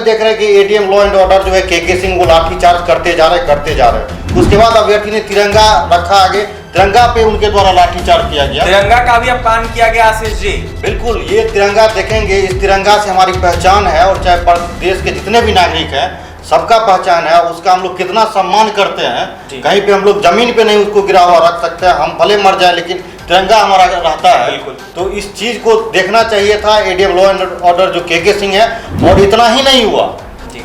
में देख रहे हैं कि एडीएम लॉ एंड ऑर्डर जो है केके सिंह वो लाठीचार्ज करते जा रहे। उसके बाद अभ्यर्थी ने तिरंगा रखा आगे, तिरंगा पे उनके द्वारा लाठीचार्ज किया गया। तिरंगा का भी अपमान किया गया आशीष जी। बिल्कुल, ये तिरंगा देखेंगे, इस तिरंगा से हमारी पहचान है और चाहे देश के जितने भी नागरिक हैं सबका पहचान है, उसका हम लोग कितना सम्मान करते हैं। कहीं पे हम लोग जमीन पे नहीं उसको गिरा हुआ रख सकते हैं, हम भले मर जाए लेकिन तिरंगा हमारा रहता है। तो इस चीज को देखना चाहिए था एडीएम लॉ एंड ऑर्डर जो केके सिंह है। और इतना ही नहीं हुआ,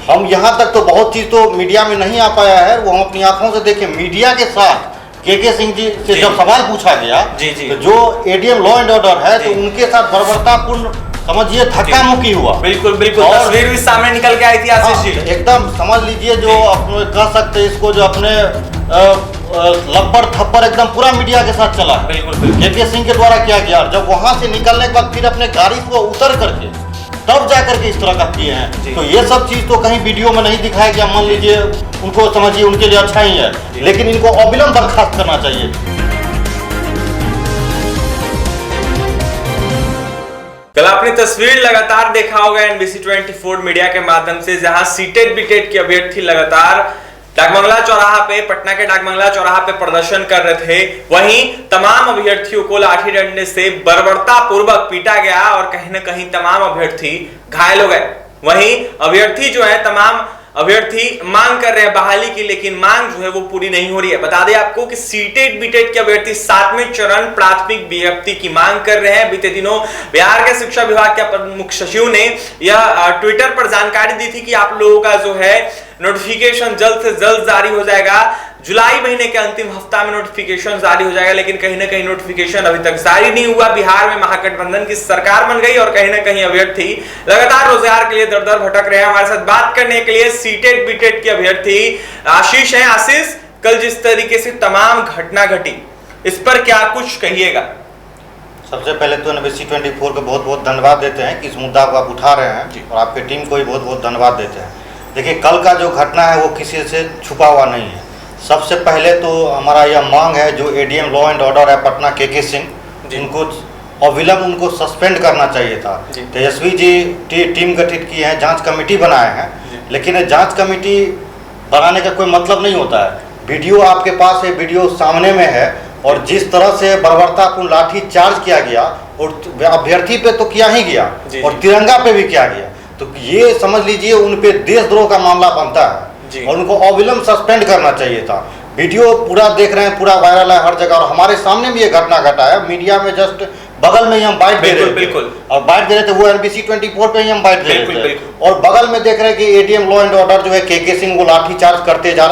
हम यहाँ तक तो बहुत चीज तो मीडिया में नहीं आ पाया है, वो हम अपनी आंखों से देखें। मीडिया के साथ केके सिंह जी से जब सवाल पूछा गया तो जो एडीएम लॉ एंड ऑर्डर है तो उनके साथ बर्बरतापूर्ण समझिए धक्का मुक्की हुआ। बिल्कुल बिल्कुल, तस्वीर भी सामने निकल के आई थी आशीष जी। एकदम समझ लीजिए, जो अपने कह सकते हैं इसको, जो अपने लब्बड़ थप्पड़ एकदम पूरा मीडिया के साथ चला। बिल्कुल केके सिंह के द्वारा किया गया। जब वहां से निकलने के बाद फिर अपने गाड़ी को उतर करके तब जा करके इस तरह का किए हैं, तो ये सब चीज तो कहीं वीडियो में नहीं दिखाया गया। मान लीजिए उनको समझिए उनके लिए अच्छा ही है, लेकिन इनको अविलंब बर्खास्त करना चाहिए। कल आपने तस्वीर लगातार देखा होगा एनबीसी 24 मीडिया के माध्यम से, जहां सीटेट बीटेट के अभ्यर्थी लगातार डाकबंगला चौराहा पे, पटना के डाकबंगला चौराहा पे प्रदर्शन कर रहे थे। वहीं तमाम अभ्यर्थियों को लाठी डंडे से बर्बरता पूर्वक पीटा गया और कहीं ना कहीं तमाम अभ्यर्थी घायल हो गए। वहीं अभ्यर्थी जो है, तमाम अभ्यर्थी मांग कर रहे हैं बहाली की, लेकिन मांग जो है वो पूरी नहीं हो रही है। बता दें आपको कि सीटेट बीटेट के अभ्यर्थी 7वें चरण प्राथमिक विज्ञप्ति की मांग कर रहे हैं। बीते दिनों बिहार के शिक्षा विभाग के मुख्य सचिव ने यह ट्विटर पर जानकारी दी थी कि आप लोगों का जो है नोटिफिकेशन जल्द से जल्द जारी हो जाएगा। जुलाई महीने के अंतिम हफ्ता में नोटिफिकेशन जारी हो जाएगा, लेकिन कहीं ना कहीं नोटिफिकेशन अभी तक जारी नहीं हुआ। बिहार में महागठबंधन की सरकार बन गई और कहीं ना कहीं अभ्यर्थी लगातार रोजगार के लिए दर दर भटक रहे हैं। हमारे साथ बात करने के लिए सीटेट बीटेट के अभ्यर्थी आशीष हैं। आशीष, कल जिस तरीके से तमाम घटना घटी, इस पर क्या कुछ कहिएगा? सबसे पहले तो एनबीसी 24 को बहुत बहुत धन्यवाद देते हैं कि इस मुद्दा को आप उठा रहे हैं, और आपकी टीम को भी बहुत बहुत धन्यवाद देते हैं। देखिए, कल का जो घटना है वो किसी से छुपा हुआ नहीं है। सबसे पहले तो हमारा यह मांग है, जो एडीएम लॉ एंड ऑर्डर है पटना केके सिंह, उनको अविलंब उनको सस्पेंड करना चाहिए था। तेजस्वी जी टीम गठित की है, जांच कमेटी बनाए हैं, लेकिन जांच कमेटी बनाने का कोई मतलब नहीं होता है। वीडियो आपके पास है, वीडियो सामने में है, और जिस तरह से बर्बरतापूर्ण लाठी चार्ज किया गया, और अभ्यर्थी पे तो किया ही गया और तिरंगा पे भी किया गया, तो ये समझ लीजिए उन पे देशद्रोह का मामला बनता है और उनको अविलंब सस्पेंड करना चाहिए था। वीडियो पूरा देख रहे हैं, पूरा वायरल है हर जगह, और हमारे सामने भी ये घटना घटा है। मीडिया में जस्ट बगल में ही हम बाइट दे रहे थे, और बाइट दे रहे थे वो एनबीसी 24 पे ही हम बाइट दे रहे थे, और बगल में देख रहे हैं कि एडीएम लॉ एंड ऑर्डर जो है केके सिंह वो लाठीचार्ज करते जा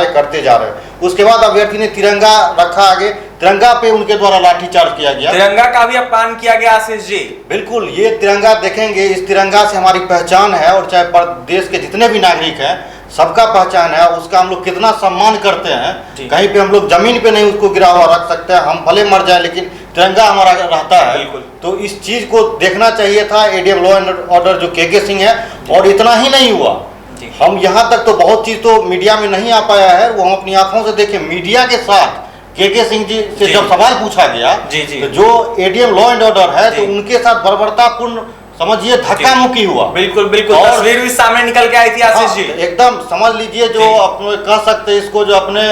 रहे। उसके बाद अभ्यर्थी ने तिरंगा रखा आगे, तिरंगा पे उनके द्वारा लाठीचार्ज किया गया। तिरंगा का भी अपमान किया गया आशीष जी। बिल्कुल, ये तिरंगा देखेंगे, इस तिरंगा से हमारी पहचान है और चाहे देश के जितने भी नागरिक हैं सबका पहचान है, उसका हम लोग कितना सम्मान करते हैं। कहीं पे हम लोग जमीन पे नहीं उसको गिरा हुआ रख सकते हैं, हम भले मर जाए लेकिन तिरंगा हमारा रहता है। तो इस चीज को देखना चाहिए था एडीएम लॉ एंड ऑर्डर जो केके सिंह है। और इतना ही नहीं हुआ, हम यहाँ तक तो बहुत चीज तो मीडिया में नहीं आ पाया है, वो हम अपनी आंखों से देखें। मीडिया के साथ केके सिंह जी से जब सवाल पूछा गया तो जो एडीएम लॉ एंड ऑर्डर है तो उनके साथ बर्बरतापूर्ण समझिए धक्का मुक्की हुआ। बिल्कुल बिल्कुल, तस्वीर भी सामने निकल के आई थी आशीष जी। एकदम समझ लीजिए, जो अपने कह सकते हैं इसको, जो अपने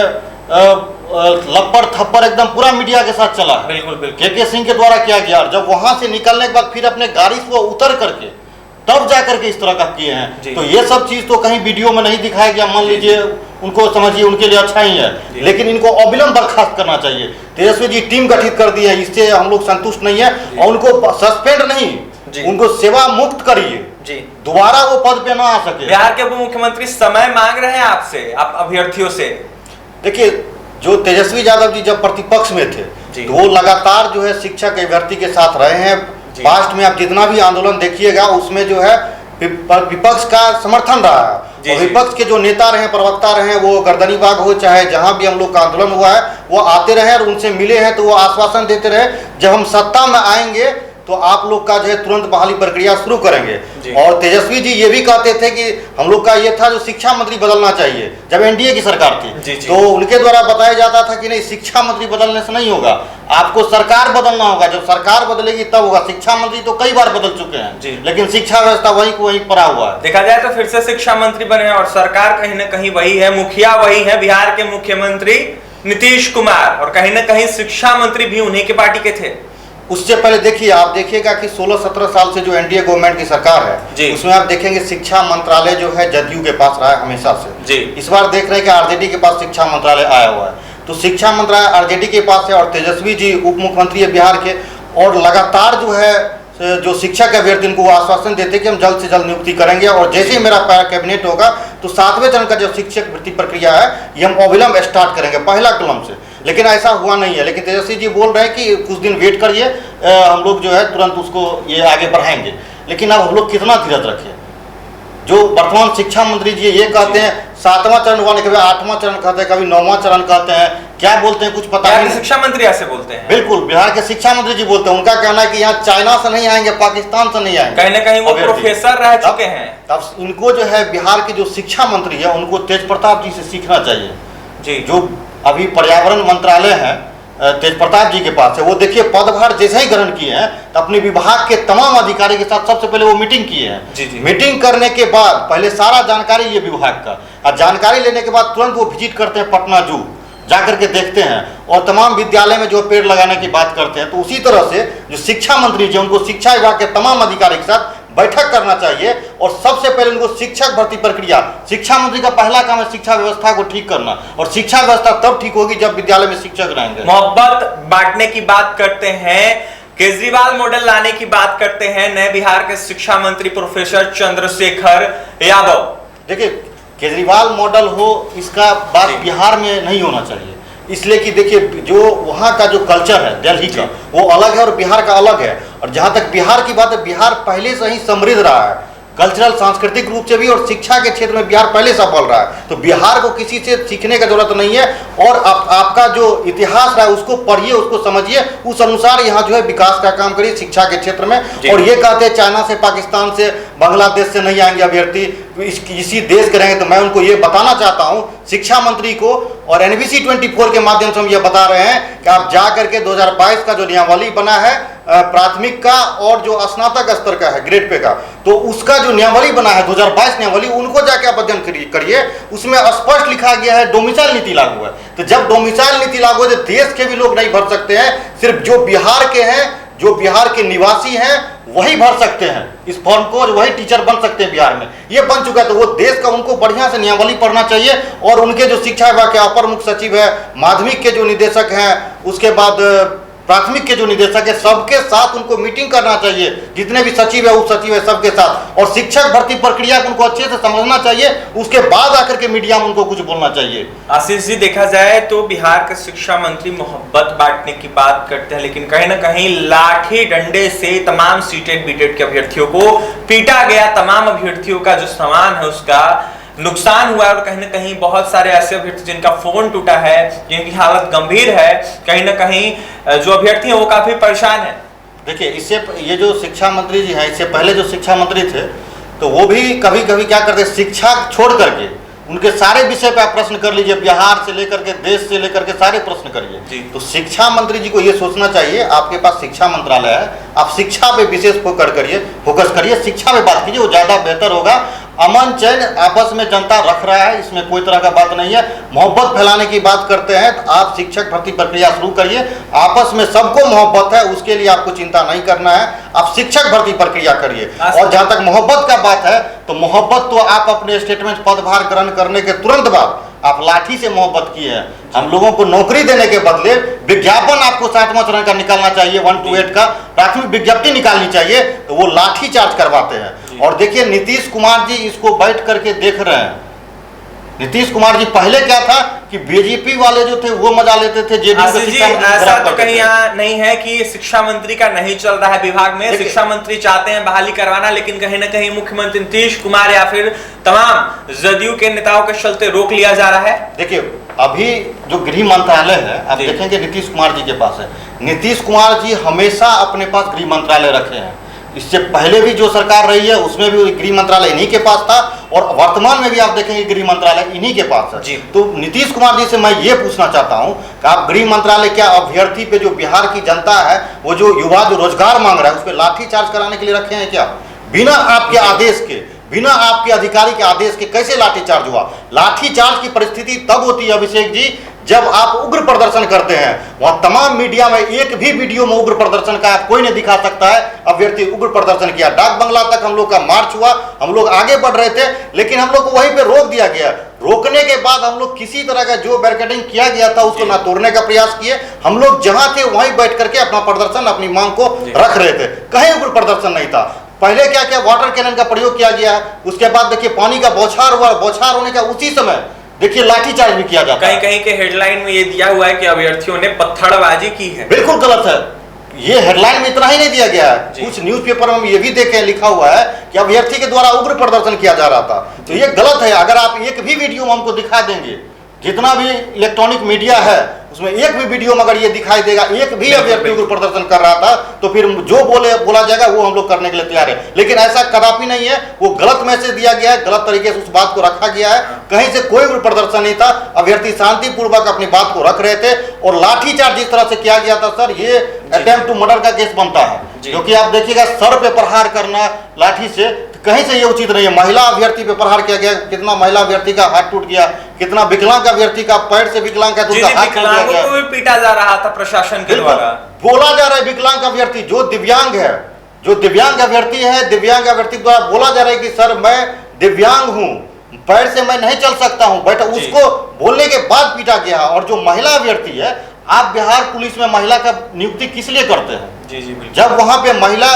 लब्बड़ थप्पड़ एकदम पूरा मीडिया के साथ चला। बिल्कुल केके सिंह के द्वारा किया गया। जब वहां से निकलने के बाद फिर अपने गाड़ी को उतर करके तब जा करके इस तरह का किए हैं, तो ये सब चीज तो कहीं वीडियो में नहीं दिखाया गया। मान लीजिए उनको समझिए उनके लिए अच्छा ही है, लेकिन इनको अविलंब बर्खास्त करना चाहिए। तेजस्वी जी टीम गठित कर दी है, इससे हम लोग संतुष्ट नहीं है, और उनको सस्पेंड नहीं, उनको सेवा मुक्त करिए, दोबारा वो पद पे ना आ सके। बिहार के उप मुख्यमंत्री समय मांग रहे हैं आपसे, आप अभ्यर्थियों से। देखिए, जो तेजस्वी यादव जी जब प्रतिपक्ष में थे तो वो लगातार जो है शिक्षक अभ्यर्थी के साथ रहे हैं। पास्ट में आप जितना भी आंदोलन देखिएगा उसमें जो है विपक्ष का समर्थन रहा है, और विपक्ष के जो नेता रहे, प्रवक्ता रहे, वो गर्दनीबाग हो चाहे जहां भी हम लोग का आंदोलन हुआ है, वो आते रहे और उनसे मिले हैं, तो वो आश्वासन देते रहे जब हम सत्ता में आएंगे तो आप लोग का जो है तुरंत बहाली प्रक्रिया शुरू करेंगे। और तेजस्वी जी ये भी कहते थे कि हम लोग का ये था जो शिक्षा मंत्री बदलना चाहिए जब एनडीए की सरकार थी। तो उनके द्वारा बताया जाता था कि नहीं, शिक्षा मंत्री बदलने से नहीं होगा, आपको सरकार बदलना होगा, जब सरकार बदलेगी तब होगा। शिक्षा मंत्री तो कई बार बदल चुके हैं, लेकिन शिक्षा व्यवस्था वही पड़ा हुआ है। देखा जाए तो फिर से शिक्षा मंत्री बने और सरकार कहीं ना कहीं वही है, मुखिया वही है, बिहार के मुख्यमंत्री नीतीश कुमार, और कहीं ना कहीं शिक्षा मंत्री भी उन्हीं के पार्टी के थे। उससे पहले देखिए, आप देखिएगा कि 16-17 साल से जो एनडीए गवर्नमेंट की सरकार है उसमें आप देखेंगे शिक्षा मंत्रालय जो है जदयू के पास रहा है हमेशा से। इस बार देख रहे हैं कि आरजेडी के पास शिक्षा मंत्रालय आया हुआ है, तो शिक्षा मंत्रालय आरजेडी के पास है और तेजस्वी जी उप मुख्यमंत्री है बिहार के, और लगातार जो है जो शिक्षक अभ्यर्थी उनको आश्वासन देते कि हम जल्द से जल्द नियुक्ति करेंगे और जैसे ही मेरा कैबिनेट होगा तो 7वें चरण का जो शिक्षक भर्ती प्रक्रिया है ये हम अविलंब स्टार्ट करेंगे, पहला कलम से। लेकिन ऐसा हुआ नहीं है, लेकिन तेजस्वी जी बोल रहे हैं कि कुछ दिन वेट करिए, हम लोग जो है तुरंत उसको ये आगे बढ़ाएंगे। लेकिन अब हम लोग कितना धीरज रखें? जो वर्तमान शिक्षा मंत्री जी ये कहते हैं 7वां चरण हुआ, कभी 8वां चरण कहते हैं, कभी 9वां चरण कहते हैं, क्या बोलते हैं कुछ पता नहीं। शिक्षा मंत्री ऐसे बोलते हैं, बिल्कुल बिहार के शिक्षा मंत्री जी बोलते हैं। उनका कहना है कि यहाँ चाइना से नहीं आएंगे, पाकिस्तान से नहीं आएंगे, कहीं ना कहीं वो प्रोफेसर रह चुके हैं। तब इनको जो है बिहार के जो शिक्षा मंत्री है उनको तेज प्रताप जी से सीखना चाहिए जी। जो अभी पर्यावरण मंत्रालय है तेज प्रताप जी के पास है, वो देखिए पदभार जैसे ही ग्रहण किए हैं तो अपने विभाग के तमाम अधिकारी के साथ सबसे पहले वो मीटिंग किए हैं। मीटिंग करने के बाद पहले सारा जानकारी ये विभाग का, और जानकारी लेने के बाद तुरंत वो विजिट करते हैं पटना जू, जाकर के देखते हैं और तमाम विद्यालय में जो पेड़ लगाने की बात करते हैं। तो उसी तरह से जो शिक्षा मंत्री जी उनको शिक्षा विभाग के तमाम अधिकारी के साथ बैठक करना चाहिए और सबसे पहले उनको शिक्षक भर्ती प्रक्रिया, शिक्षा मंत्री का पहला काम है शिक्षा व्यवस्था को ठीक करना, और शिक्षा व्यवस्था तब ठीक होगी जब विद्यालय में शिक्षक रहेंगे। मोहब्बत बांटने की बात करते हैं, केजरीवाल मॉडल लाने की बात करते हैं नए बिहार के शिक्षा मंत्री प्रोफेसर चंद्रशेखर यादव। देखिए केजरीवाल मॉडल हो इसका बात बिहार में नहीं होना चाहिए, इसलिए कि देखिए जो वहाँ का जो कल्चर है दिल्ली का वो अलग है और बिहार का अलग है। और जहाँ तक बिहार की बात है, बिहार पहले से ही समृद्ध रहा है कल्चरल सांस्कृतिक रूप से भी, और शिक्षा के क्षेत्र में बिहार पहले सफल रहा है। तो बिहार को किसी से सीखने का जरूरत नहीं है, और आपका जो इतिहास रहा है उसको पढ़िए, उसको समझिए, उस अनुसार यहाँ जो है विकास का काम करिए शिक्षा के क्षेत्र में। और ये कहते हैं चाइना से, पाकिस्तान से, बांग्लादेश से नहीं आएंगे अभ्यर्थी, इसी देश के रहेंगे। तो मैं उनको ये बताना चाहता हूँ शिक्षा मंत्री को, और NBC 24 के माध्यम से हम ये बता रहे हैं कि आप जा करके 2022 का जो नियमावली बना है प्राथमिक का और जो स्नातक स्तर का है ग्रेड पे का, तो उसका जो नियमावली बना है 2022 नियमावली, उनको जाके आप अध्ययन करिए। उसमें स्पष्ट लिखा गया है डोमिसाइल नीति लागू है। तो जब डोमिसाइल नीति लागू है तो देश के भी लोग नहीं भर सकते हैं, सिर्फ जो बिहार के हैं, जो बिहार के निवासी हैं वही भर सकते हैं इस फॉर्म को, वही टीचर बन सकते हैं बिहार में। ये बन चुका है, तो वो देश का उनको बढ़िया से नियमावली पढ़ना चाहिए। और उनके जो शिक्षा विभाग के अपर मुख्य सचिव है, माध्यमिक के जो निदेशक हैं, उसके बाद प्राथमिक के जो निदेशक है, सबके साथ उनको मीटिंग करना चाहिए, जितने भी सचिव है उप सचिव है सबके साथ, और शिक्षक भर्ती प्रक्रिया को उनको अच्छे से समझना चाहिए। उसके बाद आकर के मीडिया में उनको कुछ बोलना चाहिए। आशीष जी, देखा जाए तो बिहार के शिक्षा मंत्री मोहब्बत बांटने की बात करते हैं, लेकिन कहीं ना कहीं लाठी डंडे से तमाम सीटेड बीटेड के अभ्यर्थियों को पीटा गया, तमाम अभ्यर्थियों का जो सामान है उसका नुकसान हुआ, और कहीं ना कहीं बहुत सारे ऐसे अभ्यर्थी जिनका फोन टूटा है, जिनकी हालत गंभीर है, कहीं ना कहीं जो अभ्यर्थी हैं वो काफी परेशान है। देखिए इससे ये जो शिक्षा मंत्री जी हैं, इससे पहले जो शिक्षा मंत्री थे तो वो भी कभी कभी क्या करते, शिक्षा छोड़ करके उनके सारे विषय पे आप प्रश्न कर लीजिए, बिहार से लेकर के देश से लेकर के सारे प्रश्न करिए। तो शिक्षा मंत्री जी को ये सोचना चाहिए, आपके पास शिक्षा मंत्रालय है, आप शिक्षा पे विशेष फोकस करिए, शिक्षा पे बात कीजिए, वो ज़्यादा बेहतर होगा। अमन चैन आपस में जनता रख रहा है, इसमें कोई तरह का बात नहीं है। मोहब्बत फैलाने की बात करते हैं तो आप शिक्षक भर्ती प्रक्रिया शुरू करिए, आपस में सबको मोहब्बत है, उसके लिए आपको चिंता नहीं करना है, आप शिक्षक भर्ती प्रक्रिया करिए। और जहाँ तक मोहब्बत का बात है तो मोहब्बत तो आप अपने स्टेटमेंट पदभार ग्रहण करने के तुरंत बाद आप लाठी से मोहब्बत की है। हम लोगों को नौकरी देने के बदले विज्ञापन आपको 7वां चरण का निकालना चाहिए, 1 to 8 का प्राथमिक विज्ञप्ति निकालनी चाहिए, तो वो लाठी चार्ज करवाते हैं। और देखिए नीतीश कुमार जी इसको बैठ करके देख रहे हैं। नीतीश कुमार जी पहले क्या था कि बीजेपी वाले जो थे वो मजा लेते थे, आशीष जी ऐसा तो कहीं यहाँ नहीं है कि शिक्षा मंत्री का नहीं चल रहा है विभाग में। शिक्षा मंत्री चाहते हैं बहाली करवाना, लेकिन कहीं ना कहीं मुख्यमंत्री नीतीश कुमार या फिर तमाम जदयू के नेताओं के चलते रोक लिया जा रहा है। देखिए अभी जो गृह मंत्रालय है आप देखेंगे नीतीश कुमार जी के पास है। नीतीश कुमार जी हमेशा अपने पास गृह मंत्रालय रखे हैं। इससे पहले भी जो सरकार रही है उसमें भी गृह मंत्रालय इन्हीं के पास था, और वर्तमान में भी आप देखेंगे गृह मंत्रालय इन्हीं के पास है। तो नीतीश कुमार जी से मैं ये पूछना चाहता हूं कि आप गृह मंत्रालय क्या अभ्यर्थी पे, जो बिहार की जनता है, वो जो युवा जो रोजगार मांग रहा है उस पर लाठीचार्ज कराने के लिए रखे हैं क्या? बिना आपके आदेश के, बिना आपके अधिकारी के आदेश के कैसे लाठीचार्ज हुआ? लाठीचार्ज की परिस्थिति तब होती है अभिषेक जी जब आप उग्र प्रदर्शन करते हैं। वहां तमाम मीडिया में एक भी वीडियो में उग्र प्रदर्शन का कोई नहीं दिखा सकता है अभ्यर्थी उग्र प्रदर्शन किया। डाक बंगला तक हम लोग का मार्च हुआ, हम लोग आगे बढ़ रहे थे, लेकिन हम लोग को वहीं पे रोक दिया गया। रोकने के बाद हम लोग किसी तरह का जो बैरिकेडिंग किया गया था उसको ना तोड़ने का प्रयास किए। हम लोग जहां थे वहीं बैठ करके अपना प्रदर्शन, अपनी मांग को रख रहे थे। कहीं उग्र प्रदर्शन नहीं था। पहले क्या क्या वाटर कैनन का प्रयोग किया गया, उसके बाद देखिए पानी का बौछार हुआ, बौछार होने का उसी समय देखिए लाठीचार्ज भी किया जाता है। कहीं के हेडलाइन में ये दिया हुआ है कि अभ्यर्थियों ने पत्थरबाजी की है। बिल्कुल गलत है। ये हेडलाइन में इतना ही नहीं दिया गया है, कुछ न्यूज़पेपर में ये भी देखे लिखा हुआ है कि अभ्यर्थी के द्वारा उग्र प्रदर्शन किया जा रहा था। तो ये गलत है। अगर आप एक भी वीडियो में हमको दिखा देंगे, जितना भी इलेक्ट्रॉनिक मीडिया है उसमें एक भी वीडियो में अगर ये दिखाई देगा एक भी अभ्यर्थी उग्र प्रदर्शन कर रहा था, तो फिर जो बोला जाएगा वो हम लोग करने के लिए तैयार है। लेकिन ऐसा कदापि नहीं है। वो गलत मैसेज दिया गया है, गलत तरीके से उस बात को रखा गया है। कहीं से कोई उग्र प्रदर्शन नहीं था। अभ्यर्थी शांतिपूर्वक अपनी बात को रख रहे थे, और लाठीचार्ज जिस तरह से किया गया था सर, ये अटेम्प्ट टू मर्डर का केस बनता है। क्योंकि आप देखिएगा सर पे प्रहार करना लाठी से, कहीं से ये उचित नहीं है। महिला अभ्यर्थी पे प्रहार किया गया, कितना महिला अभ्यर्थी का हाथ टूट गया, कितना विकलांग अभ्यर्थी का पैर से विकलांग का हाथ टूट गया, को भी पीटा जा रहा था प्रशासन के द्वारा। बोला जा रहा है विकलांग अभ्यर्थी जो दिव्यांग है, जो दिव्यांग अभ्यर्थी है, दिव्यांग अभ्यर्थी द्वारा बोला जा रहा है कि सर मैं दिव्यांग हूं, पैर से मैं नहीं चल सकता हूं, बेटा उसको बोलने के बाद पीटा गया। और जो महिला अभ्यर्थी है, आप बिहार पुलिस में महिला का नियुक्ति किस लिए करते हैं? जब वहां पे महिला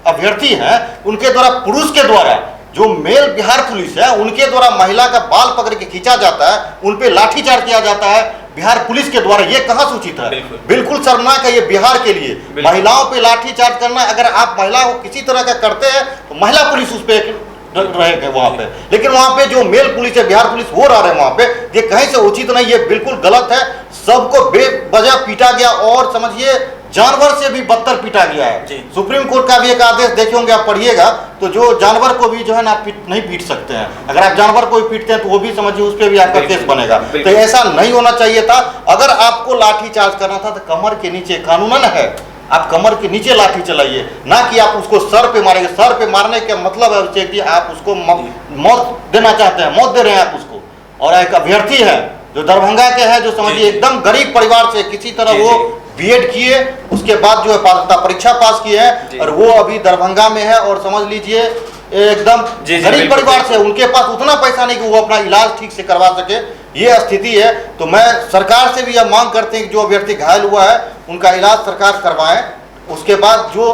अभ्यर्थी हैं उनके द्वारा, पुरुष के द्वारा, जो मेल बिहार पुलिस है उनके द्वारा महिला का बाल पकड़ के खींचा जाता है, उन पे लाठीचार्ज किया जाता है बिहार पुलिस के द्वारा। ये कहां सूचित है? बिल्कुल शर्मनाक है ये बिहार के लिए। महिलाओं पे लाठीचार्ज करना, अगर आप महिला को किसी तरह का करते हैं तो महिला पुलिस उस पर रहेगा वहां पे, लेकिन वहां पे जो मेल पुलिस है, बिहार पुलिस, वो रह रहे वहां पे। ये कहीं से उचित नहीं, ये बिल्कुल गलत है। सबको बेवजह पीटा गया, और समझिए जानवर से भी बदतर पीटा गया है। सुप्रीम कोर्ट का भी एक आदेश देखे होंगे, आप पढ़िएगा, तो जो जानवर को भी जो है ना नहीं पीट सकते हैं। अगर आप जानवर को भी पीटते हैं तो वो भी समझिए उस पर भी आपका केस बनेगा। तो ऐसा नहीं होना चाहिए था। अगर आपको लाठीचार्ज करना था तो कमर के नीचे कानूनन है, आप कमर के नीचे लाठी चलाइए, ना कि आप उसको सर पे मारेंगे। सर पे मारने का मतलब है कि आप उसको मौत देना चाहते हैं, मौत दे रहे हैं आप उसको। और एक अभ्यर्थी है जो दरभंगा के हैं, जो समझिए एकदम गरीब परिवार से, किसी तरह वो बीएड किए, उसके बाद जो है पात्रता परीक्षा पास किए हैं, और वो अभी दरभंगा में है, और समझ लीजिए एकदम गरीब परिवार से, उनके पास उतना पैसा नहीं कि वो अपना इलाज ठीक से करवा सके, ये स्थिति है। तो मैं सरकार से भी यह मांग करते हैं कि जो अभ्यर्थी घायल हुआ है उनका इलाज सरकार करवाएं। उसके बाद जो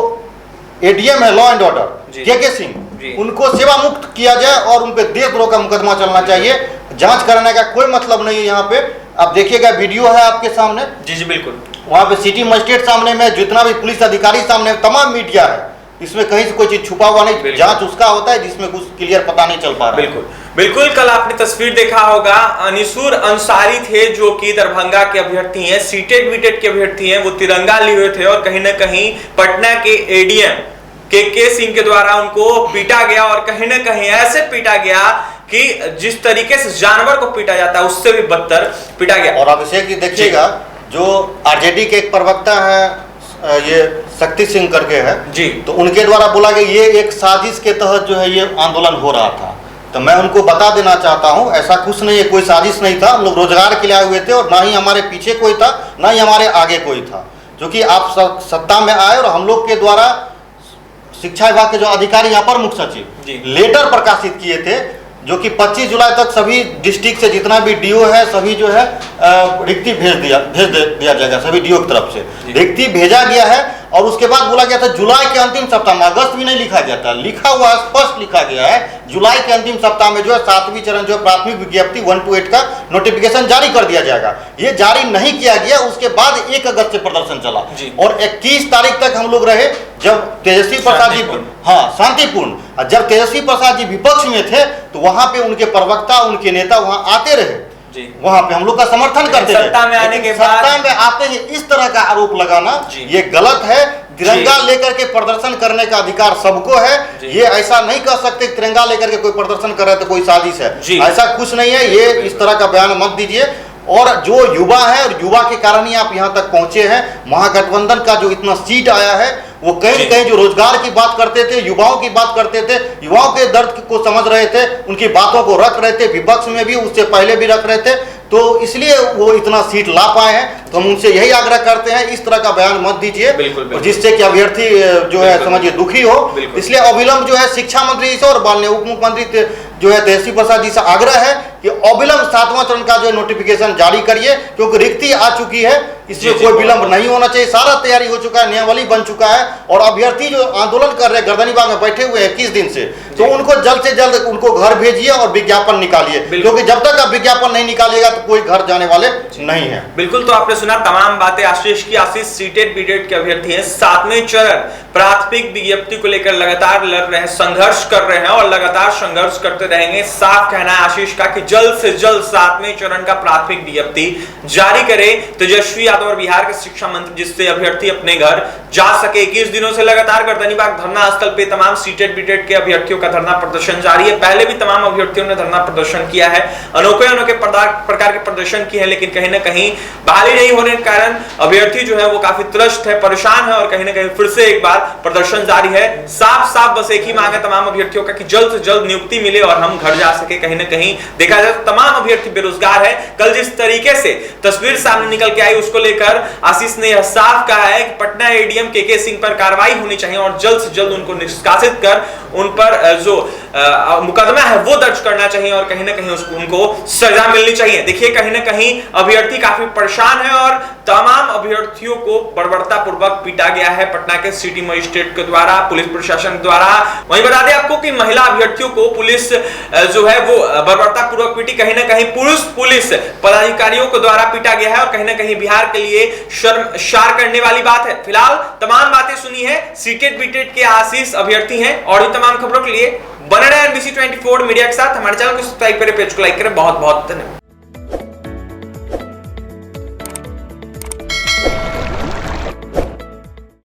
एडीएम है लॉ एंड ऑर्डर के सिंह, उनको सेवा मुक्त किया जाए, और उन पर देशद्रोह का मुकदमा चलना चाहिए। जांच कराने का कोई मतलब नहीं है। यहाँ पे आप देखिएगा, वीडियो है आपके सामने। जी बिल्कुल। वहाँ पे सिटी मजिस्ट्रेट सामने में, जितना भी पुलिस अधिकारी सामने, तमाम मीडिया है, इसमें कहीं से कोई चीज छुपा हुआ नहीं। जांच उसका होता है जिसमें कुछ क्लियर पता नहीं चल पा रहा है। बिल्कुल। कल आपने तस्वीर देखा होगा, अनिसुर अंसारी थे जो कि दरभंगा के अभ्यर्थी हैं, सीटेड बीटेड के अभ्यर्थी हैं। वो तिरंगा लिए हुए थे, और कहीं ना कहीं पटना के एडीएम के सिंह के द्वारा उनको पीटा गया, और कहीं ना कहीं ऐसे पीटा गया कि जिस तरीके से जानवर को पीटा जाता है उससे भी बदतर पीटा गया। और अभिषेक जी देखिएगा, जो आरजेडी के एक प्रवक्ता है, ये शक्ति सिंह करके है जी, तो उनके द्वारा बोला गया ये एक साजिश के तहत जो है ये आंदोलन हो रहा था। तो मैं उनको बता देना चाहता हूं, ऐसा कुछ नहीं है, कोई साजिश नहीं था। हम लोग रोजगार के लिए आए हुए थे, और ना ही हमारे पीछे कोई था, ना ही हमारे आगे कोई था। जो कि आप सत्ता में आए, और हम लोग के द्वारा शिक्षा विभाग के जो अधिकारी, यहाँ पर मुख्य सचिव लेटर प्रकाशित किए थे, जो कि 25 जुलाई तक सभी डिस्ट्रिक्ट से जितना भी डीओ है सभी जो है रिक्ति भेज दिया जाएगा। सभी डीओ की तरफ से रिक्ति भेजा गया है। और उसके बाद बोला गया था जुलाई के अंतिम सप्ताह में, अगस्त भी नहीं लिखा जाता, लिखा हुआ स्पष्ट लिखा गया है जुलाई के अंतिम सप्ताह में जो है 7वीं चरण जो प्राथमिक विज्ञप्ति 1 to 8 का नोटिफिकेशन जारी कर दिया जाएगा। ये जारी नहीं किया गया, उसके बाद 1 अगस्त से प्रदर्शन चला और 21 तारीख तक हम लोग रहे, जब तेजस्वी प्रसाद जी शांतिपूर्ण, जब तेजस्वी प्रसाद जी विपक्ष में थे तो वहां पे उनके प्रवक्ता, उनके नेता वहां आते रहे, वहां पे हम लोग का समर्थन करते थे। सत्ता में आने के बाद, सत्ता में आते ही इस तरह का आरोप लगाना ये गलत है। तिरंगा लेकर के प्रदर्शन करने का अधिकार सबको है, ये ऐसा नहीं कह सकते तिरंगा लेकर के कोई प्रदर्शन कर रहा है तो कोई साजिश है, ऐसा कुछ नहीं है। ये इस तरह का बयान मत दीजिए। और जो युवा है और युवा के कारण ही आप यहाँ तक पहुंचे हैं। महागठबंधन का जो इतना सीट आया है वो कहीं न कहीं जो रोजगार की बात करते थे, युवाओं की बात करते थे, युवाओं के दर्द को समझ रहे थे, उनकी बातों को रख रहे थे, विपक्ष में भी उससे पहले भी रख रहे थे, तो इसलिए वो इतना सीट ला पाए हैं। तो हम उनसे यही आग्रह करते हैं इस तरह का बयान मत दीजिए जिससे कि अभ्यर्थी जो है समझिए दुखी हो। इसलिए अविलंब जो है शिक्षा मंत्री से और माननीय उप मुख्यमंत्री जो है तेजस्वी प्रसाद जी से आग्रह है कि अविलंब 7वां चरण का जो नोटिफिकेशन जारी करिए, क्योंकि रिक्ति आ चुकी है, इसमें कोई विलंब नहीं होना चाहिए। सारा तैयारी हो चुका है, नियमावली बन चुका है और अभ्यर्थी जो आंदोलन कर रहे हैं गर्दनीबाग में बैठे हुए हैं 21 दिन से, तो उनको जल्द से जल्द उनको घर भेजिए और विज्ञापन निकालिए, क्योंकि जब तक आप विज्ञापन नहीं निकालिएगा तो कोई घर जाने वाले नहीं है। बिल्कुल, तो आपने सुना तमाम बातें आशीष की। आशीष सीटेट बीटेट के अभ्यर्थी हैं, 7वें चरण प्राथमिक विज्ञप्ति को लेकर लगातार लड़ रहे हैं, संघर्ष कर रहे हैं और लगातार संघर्ष करते रहेंगे। साफ कहना है आशीष का कि जल्द से जल्द 7वें चरण का प्राथमिक विज्ञप्ति जारी करे तेजस्वी यादव और बिहार के शिक्षा मंत्री, जिससे अभ्यर्थी अपने घर जा सके। 21 दिनों से लगातार गर्दनीबाग धरना स्थल पे तमाम सीटेट बीटेट के अभ्यर्थियों का धरना प्रदर्शन जारी है। पहले भी तमाम अभ्यर्थियों ने धरना प्रदर्शन किया है, अनोखे प्रकार के प्रदर्शन किए हैं, लेकिन कहीं ना कहीं बहाली नहीं होने के कारण अभ्यर्थी जो है वो काफी त्रस्त है, परेशान है और कहीं ना कहीं फिर से एक बार प्रदर्शन जारी है। साफ बस एक ही मांग है तमाम अभ्यर्थियों का कि जल्द से जल्द नियुक्ति मिले और हम घर जा सके। कहीं ना कहीं देखा जाए तो तमाम अभ्यर्थी बेरोजगार है। कल जिस तरीके से तस्वीर सामने निकल के आई उसको लेकर आशीष ने यह साफ कहा है कि पटना एडीएम के सिंह पर कार्रवाई होनी चाहिए और जल्द से जल्द उनको निष्कासित कर उन पर जो मुकदमा है वो दर्ज करना चाहिए और कहीं ना कहीं उनको सजा मिलनी चाहिए। देखिए कहीं ना कहीं अभ्यर्थी काफी परेशान है और तमाम अभ्यर्थियों को बर्बरता पूर्वक पीटा गया है पटना के सिटी मजिस्ट्रेट के द्वारा, पुलिस प्रशासन द्वारा। वहीं बता दें आपको कि महिला अभ्यर्थियों को पुलिस जो है वो बर्बरता पूर्वक पीटी, कहीं ना कहीं पुलिस पदाधिकारियों के द्वारा पीटा गया है और कहीं ना कहीं बिहार के लिए शर्मसार करने वाली बात है। फिलहाल तमाम बातें सुनी है, सीटेट बीटेट के आशीष अभ्यर्थी हैं और भी तमाम खबरों के लिए बने रहे NBC 24 मीडिया के साथ। हमारे चैनल को सब्सक्राइब करें, पेज को लाइक करें। बहुत बहुत धन्यवाद।